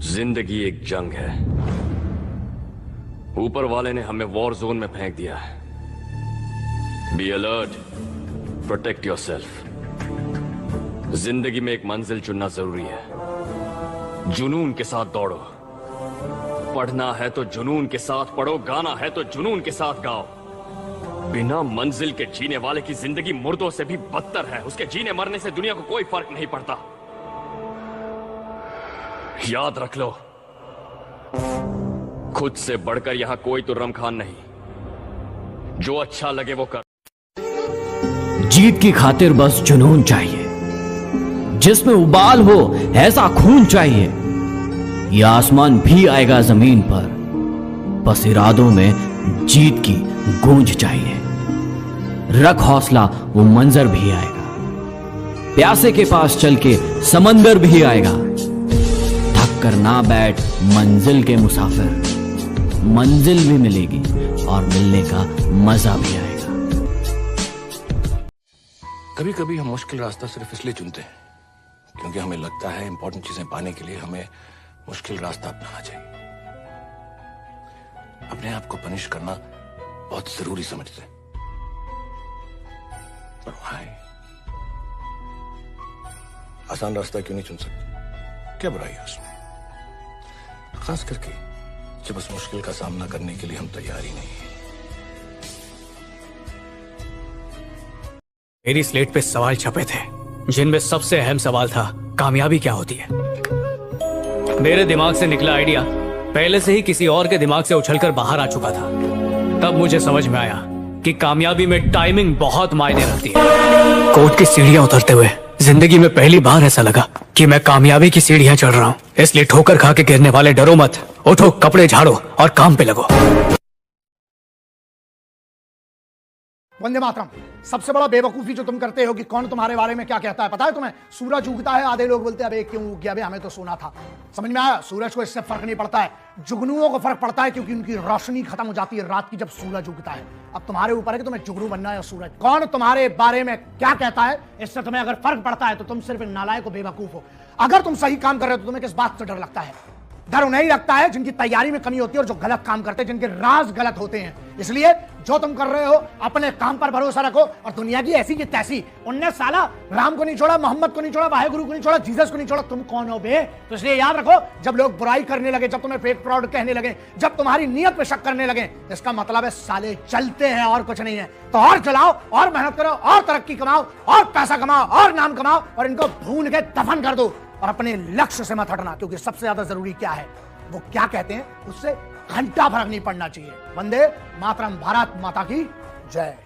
जिंदगी एक जंग है। ऊपर वाले ने हमें वॉर जोन में फेंक दिया है। Be alert, protect yourself. जिंदगी में एक मंजिल चुनना जरूरी है। जुनून के साथ दौड़ो। पढ़ना है तो जुनून के साथ पढ़ो, गाना है तो जुनून के साथ गाओ। बिना मंजिल के जीने वाले की जिंदगी मुर्दों से भी बदतर है। उसके जीने मरने से दुनिया को कोई फर्क नहीं पड़ता। याद रख लो, खुद से बढ़कर यहां कोई तुर्रम खान नहीं। जो अच्छा लगे वो कर। जीत की खातिर बस जुनून चाहिए, जिसमें उबाल हो ऐसा खून चाहिए। ये आसमान भी आएगा जमीन पर, बस इरादों में जीत की गूंज चाहिए। रख हौसला, वो मंजर भी आएगा। प्यासे के पास चल के समंदर भी आएगा। थक कर ना बैठ मंजिल के मुसाफिर, मंजिल भी मिलेगी और मिलने का मजा भी आएगा। कभी कभी हम मुश्किल रास्ता सिर्फ इसलिए चुनते हैं क्योंकि हमें लगता है इंपॉर्टेंट चीजें पाने के लिए हमें मुश्किल रास्ता अपनाना चाहिए। अपने आप को पनिश करना बहुत जरूरी समझते हैं, पर why? आसान रास्ता क्यों नहीं चुन सकते? क्या बुराई है उसमें? खास करके जब उस मुश्किल का सामना करने के लिए हम तैयार ही नहीं हैं। मेरी स्लेट पे सवाल छपे थे, जिनमें सबसे अहम सवाल था कामयाबी क्या होती है। मेरे दिमाग से निकला आइडिया पहले से ही किसी और के दिमाग से उछलकर बाहर आ चुका था। तब मुझे समझ में आया कि कामयाबी में टाइमिंग बहुत मायने रखती है। कोर्ट की सीढ़ियां उतरते हुए जिंदगी में पहली बार ऐसा लगा कि मैं कामयाबी की सीढ़ियां चढ़ रहा हूँ। इसलिए ठोकर खा के गिरने वाले डरो मत, उठो, कपड़े झाड़ो और काम पे लगो। वंदे मातरम। सबसे बड़ा बेवकूफी जो तुम करते हो कि कौन तुम्हारे बारे में क्या कहता है पता है तुम्हें? सूरज उगता है, आधे लोग बोलते हैं अबे क्यों उग गया, अबे हमें तो सोना था। समझ में आया? सूरज को इससे फर्क नहीं पड़ता है, जुगनुओं को फर्क पड़ता है, क्योंकि उनकी रोशनी खत्म हो जाती है रात की जब सूरज उगता है। अब तुम्हारे ऊपर है कि तुम्हें जुगनू बनना है या सूरज। कौन तुम्हारे बारे में क्या कहता है, इससे तुम्हें अगर फर्क पड़ता है तो तुम सिर्फ नालायक हो, बेवकूफ हो। अगर तुम सही काम कर रहे हो तो तुम्हें किस बात से डर लगता है? डर उन्हें ही लगता है जिनकी तैयारी में कमी होती है और जो गलत काम करते हैं, जिनके राज गलत होते हैं। इसलिए जो तुम कर रहे हो अपने काम पर भरोसा रखो। और दुनिया की ऐसी की तैसी, उनने साला राम को नहीं छोड़ा, मोहम्मद को नहीं छोड़ा, वाहेगुरु को नहीं छोड़ा, जीसस को नहीं छोड़ा। तुम कौन हो बे? तो इसलिए याद रखो, जब लोग बुराई करने लगे, जब तुम्हें फेक फ्रॉड कहने लगे, जब तुम्हारी नियत पे शक करने लगे, इसका मतलब है साले चलते हैं और कुछ नहीं है। तो और चलाओ और मेहनत करो और तरक्की कमाओ और पैसा कमाओ और नाम कमाओ और इनको भून के दफन कर दो। और अपने लक्ष्य से मत हटना, क्योंकि सबसे ज्यादा जरूरी क्या है, वो क्या कहते हैं उससे घंटा फर्क नहीं पड़ना चाहिए। वंदे मातरम। भारत माता की जय।